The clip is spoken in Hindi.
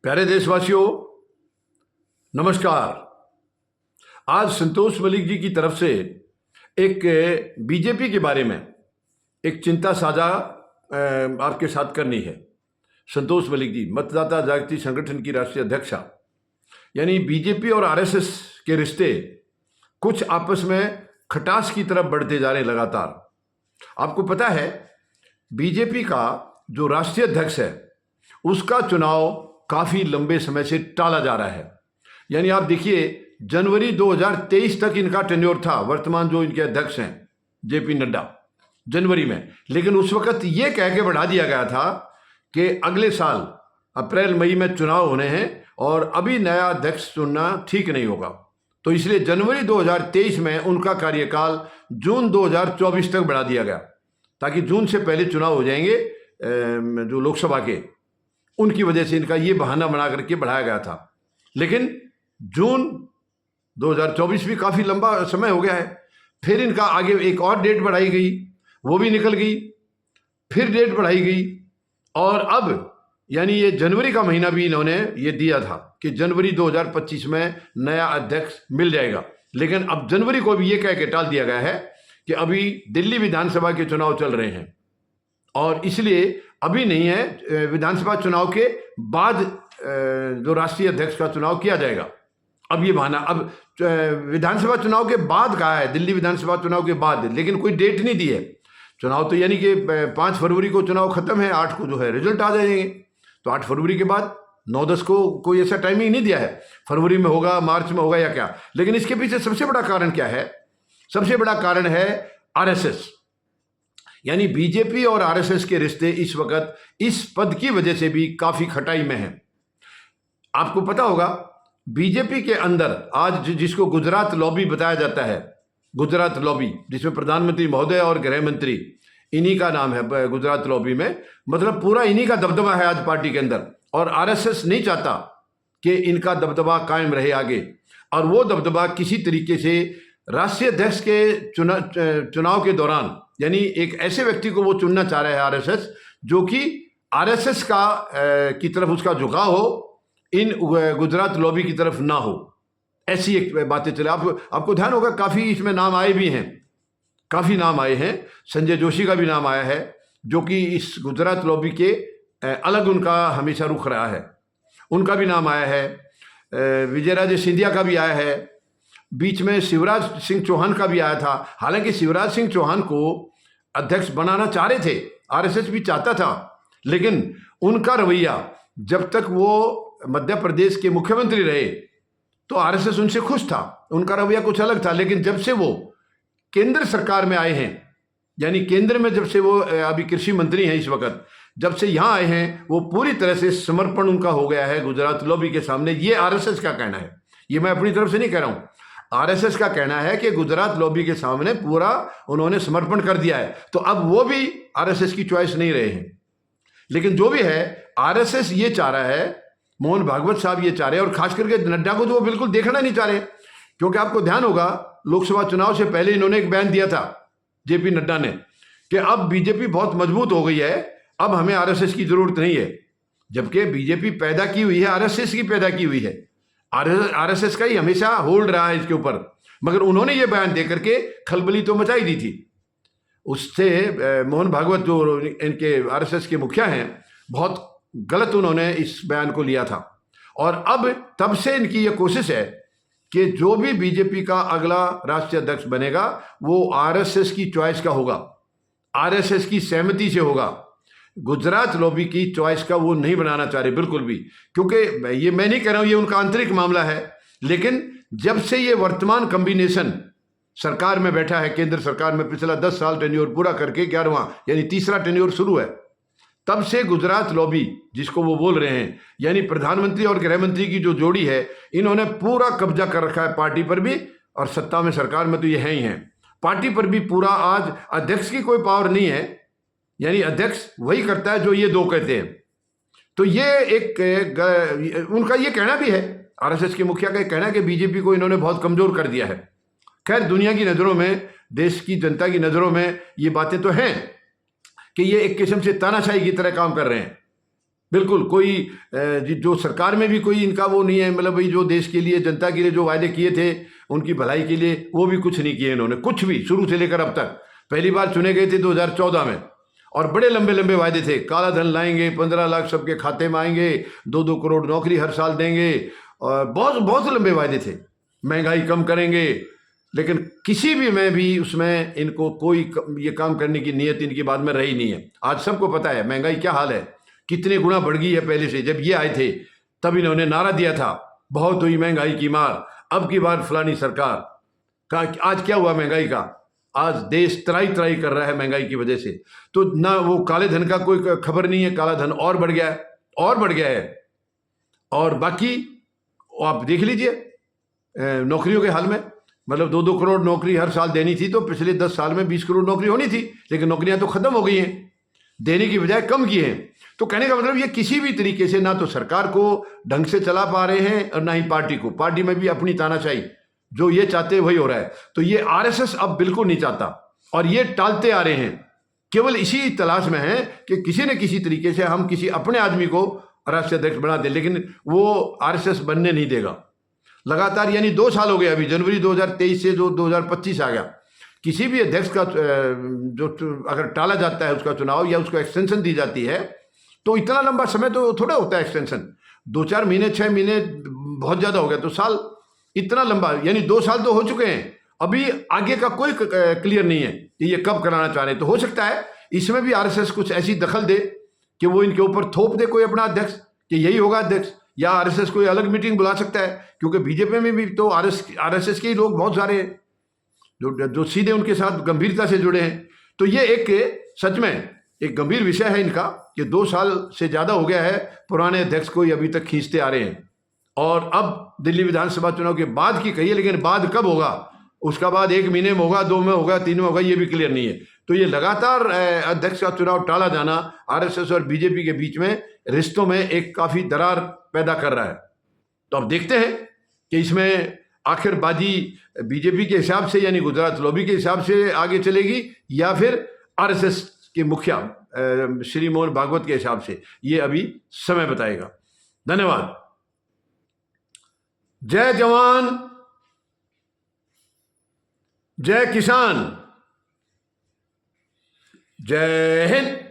प्यारे देशवासियों, नमस्कार। आज संतोष मलिक जी की तरफ से एक बीजेपी के बारे में एक चिंता साझा आपके साथ करनी है। संतोष मलिक जी मतदाता जागृति संगठन की राष्ट्रीय अध्यक्षा, यानी बीजेपी और आरएसएस के रिश्ते कुछ आपस में खटास की तरफ बढ़ते जा रहे हैं लगातार। आपको पता है, बीजेपी का जो राष्ट्रीय अध्यक्ष है उसका चुनाव काफ़ी लंबे समय से टाला जा रहा है। यानी आप देखिए, जनवरी 2023 तक इनका टेन्योर था, वर्तमान जो इनके अध्यक्ष हैं जेपी नड्डा, जनवरी में। लेकिन उस वक्त ये कह के बढ़ा दिया गया था कि अगले साल अप्रैल मई में चुनाव होने हैं और अभी नया अध्यक्ष चुनना ठीक नहीं होगा। तो इसलिए जनवरी 2023 में उनका कार्यकाल जून 2024 तक बढ़ा दिया गया, ताकि जून से पहले चुनाव हो जाएंगे जो लोकसभा के। उनकी वजह से इनका ये बहाना बना करके बढ़ाया गया था। लेकिन जून 2024 भी काफ़ी लंबा समय हो गया है। फिर इनका आगे एक और डेट बढ़ाई गई, वो भी निकल गई, फिर डेट बढ़ाई गई और अब यानी ये जनवरी का महीना भी इन्होंने ये दिया था कि जनवरी 2025 में नया अध्यक्ष मिल जाएगा। लेकिन अब जनवरी को भी ये कह के टाल दिया गया है कि अभी दिल्ली विधानसभा के चुनाव चल रहे हैं और इसलिए अभी नहीं है। विधानसभा चुनाव के बाद जो राष्ट्रीय अध्यक्ष का चुनाव किया जाएगा। अब ये बहाना, अब विधानसभा चुनाव के बाद कहा है, दिल्ली विधानसभा चुनाव के बाद, लेकिन कोई डेट नहीं दी है। चुनाव तो यानी कि 5 फरवरी को चुनाव खत्म है, 8 को जो है रिजल्ट आ जाएंगे। तो 8 फरवरी के बाद 9-10 को कोई ऐसा टाइमिंग नहीं दिया है, फरवरी में होगा, मार्च में होगा या क्या। लेकिन इसके पीछे सबसे बड़ा कारण क्या है? सबसे बड़ा कारण है आरएसएस। यानी बीजेपी और आरएसएस के रिश्ते इस वक्त इस पद की वजह से भी काफी खटाई में हैं। आपको पता होगा, बीजेपी के अंदर आज जिसको गुजरात लॉबी बताया जाता है, गुजरात लॉबी, जिसमें प्रधानमंत्री महोदय और गृह मंत्री, इन्हीं का नाम है गुजरात लॉबी में। मतलब पूरा इन्हीं का दबदबा है आज पार्टी के अंदर। और आरएसएस नहीं चाहता कि इनका दबदबा कायम रहे आगे, और वो दबदबा किसी तरीके से राष्ट्रीय अध्यक्ष के चुनाव के दौरान, यानी एक ऐसे व्यक्ति को वो चुनना चाह रहा है आरएसएस, जो कि आरएसएस की तरफ उसका झुकाव हो, इन गुजरात लॉबी की तरफ ना हो। ऐसी एक बातें चले। आपको ध्यान होगा, काफ़ी इसमें नाम आए भी हैं, काफ़ी नाम आए हैं। संजय जोशी का भी नाम आया है, जो कि इस गुजरात लॉबी के अलग उनका हमेशा रुख रहा है, उनका भी नाम आया है। विजयराजे सिंधिया का भी आया है, बीच में शिवराज सिंह चौहान का भी आया था। हालांकि शिवराज सिंह चौहान को अध्यक्ष बनाना चाह रहे थे, आरएसएस भी चाहता था, लेकिन उनका रवैया, जब तक वो मध्य प्रदेश के मुख्यमंत्री रहे तो आरएसएस उनसे खुश था, उनका रवैया कुछ अलग था। लेकिन जब से वो केंद्र सरकार में आए हैं, यानी केंद्र में जब से वो अभी कृषि मंत्री हैं इस वक्त, जब से यहाँ आए हैं, वो पूरी तरह से समर्पण उनका हो गया है गुजरात लॉबी के सामने। ये आरएसएस का कहना है, ये मैं अपनी तरफ से नहीं कह रहा हूँ। आरएसएस का कहना है कि गुजरात लॉबी के सामने पूरा उन्होंने समर्पण कर दिया है। तो अब वो भी आरएसएस की चॉइस नहीं रहे हैं। लेकिन जो भी है, आरएसएस ये चाह रहा है, मोहन भागवत साहब ये चाह रहे हैं, और खास करके नड्डा को तो वो बिल्कुल देखना नहीं चाह रहे। क्योंकि आपको ध्यान होगा, लोकसभा चुनाव से पहले इन्होंने एक बयान दिया था जेपी नड्डा ने कि अब बीजेपी बहुत मजबूत हो गई है, अब हमें आरएसएस की जरूरत नहीं है। जबकि बीजेपी पैदा की हुई है, आरएसएस की पैदा की हुई है, आरएसएस का ही हमेशा होल्ड रहा है इसके ऊपर। मगर उन्होंने ये बयान दे करके खलबली तो मचाई दी थी। उससे मोहन भागवत जो इनके आरएसएस के मुखिया हैं, बहुत गलत उन्होंने इस बयान को लिया था। और अब तब से इनकी ये कोशिश है कि जो भी बीजेपी का अगला राष्ट्रीय अध्यक्ष बनेगा वो आरएसएस की चॉइस का होगा, आरएसएस की सहमति से होगा। गुजरात लॉबी की चॉइस का वो नहीं बनाना चाह रहे बिल्कुल भी। क्योंकि ये मैं नहीं कह रहा हूँ, ये उनका आंतरिक मामला है। लेकिन जब से ये वर्तमान कॉम्बिनेशन सरकार में बैठा है, केंद्र सरकार में पिछला 10 साल टेन्योर पूरा करके 11वां यानी तीसरा टेन्योर शुरू है, तब से गुजरात लॉबी जिसको वो बोल रहे हैं, यानी प्रधानमंत्री और गृह मंत्री की जो जोड़ी है, इन्होंने पूरा कब्जा कर रखा है पार्टी पर भी, और सत्ता में सरकार में तो ये है ही हैं। पार्टी पर भी पूरा, आज अध्यक्ष की कोई पावर नहीं है, यानी अध्यक्ष वही करता है जो ये दो कहते हैं। तो ये एक उनका ये कहना भी है, आरएसएस के मुखिया का कहना है कि बीजेपी को इन्होंने बहुत कमजोर कर दिया है। खैर, दुनिया की नज़रों में, देश की जनता की नज़रों में ये बातें तो हैं कि ये एक किस्म से तानाशाही की तरह काम कर रहे हैं। बिल्कुल कोई जो सरकार में भी कोई इनका वो नहीं है, मतलब भाई जो देश के लिए जनता के लिए जो वायदे किए थे उनकी भलाई के लिए, वो भी कुछ नहीं किए इन्होंने, कुछ भी, शुरू से लेकर अब तक। पहली बार चुने गए थे 2014 में, और बड़े लंबे लंबे वायदे थे, काला धन लाएंगे, 15 लाख सबके खाते में आएंगे, 2-2 करोड़ नौकरी हर साल देंगे, और बहुत बहुत लंबे वायदे थे, महंगाई कम करेंगे। लेकिन किसी भी में भी उसमें इनको कोई ये काम करने की नीयत इनकी बाद में रही नहीं है। आज सबको पता है महंगाई क्या हाल है, कितने गुना बढ़ गई है पहले से। जब ये आए थे तब इन्होंने नारा दिया था, बहुत हुई महंगाई की मार, अब की बार फलानी सरकार का। आज क्या हुआ महंगाई का? आज देश त्राई त्राई कर रहा है महंगाई की वजह से। तो ना वो काले धन का कोई खबर नहीं है, काला धन और बढ़ गया है, और बढ़ गया है। और बाकी आप देख लीजिए नौकरियों के हाल में, मतलब 2-2 करोड़ नौकरी हर साल देनी थी, तो पिछले 10 साल में 20 करोड़ नौकरी होनी थी, लेकिन नौकरियां तो खत्म हो गई हैं, देने की बजाय कम की हैं। तो कहने का मतलब ये किसी भी तरीके से ना तो सरकार को ढंग से चला पा रहे हैं और ना ही पार्टी को। पार्टी में भी अपनी तानाशाही, जो ये चाहते हैं वही हो रहा है। तो ये आरएसएस अब बिल्कुल नहीं चाहता, और ये टालते आ रहे हैं, केवल इसी तलाश में है कि किसी न किसी तरीके से हम किसी अपने आदमी को राष्ट्रीय अध्यक्ष बना दें, लेकिन वो आरएसएस बनने नहीं देगा। लगातार, यानी 2 साल हो गए, अभी जनवरी 2023 से जो 2025 आ गया, किसी भी अध्यक्ष का जो अगर टाला जाता है उसका चुनाव, या उसको एक्सटेंशन दी जाती है, तो इतना लंबा समय तो थोड़ा होता है एक्सटेंशन, 2-4 महीने 6 महीने बहुत ज़्यादा हो गया, तो साल इतना लंबा, यानी 2 साल तो हो चुके हैं, अभी आगे का कोई क्लियर नहीं है कि ये कब कराना चाह रहे हैं। तो हो सकता है इसमें भी आरएसएस कुछ ऐसी दखल दे कि वो इनके ऊपर थोप दे कोई अपना अध्यक्ष कि यही होगा अध्यक्ष, या आरएसएस कोई अलग मीटिंग बुला सकता है, क्योंकि बीजेपी में भी तो आरएसएस के ही लोग बहुत सारे हैं जो सीधे उनके साथ गंभीरता से जुड़े हैं। तो ये एक सच में एक गंभीर विषय है इनका कि 2 साल से ज़्यादा हो गया है पुराने अध्यक्ष को ये अभी तक खींचते आ रहे हैं। और अब दिल्ली विधानसभा चुनाव के बाद की कहिए, लेकिन बाद कब होगा, उसका बाद 1 महीने में होगा, 2 में होगा, 3 में होगा, ये भी क्लियर नहीं है। तो ये लगातार अध्यक्ष का चुनाव टाला जाना आरएसएस और बीजेपी के बीच में रिश्तों में एक काफ़ी दरार पैदा कर रहा है। तो अब देखते हैं कि इसमें आखिर बाजी बीजेपी के हिसाब से, यानी गुजरात लॉबी के हिसाब से आगे चलेगी, या फिर आरएसएस के मुखिया श्री मोहन भागवत के हिसाब से, ये अभी समय बताएगा। धन्यवाद। जय जवान, जय किसान, जय हिंद।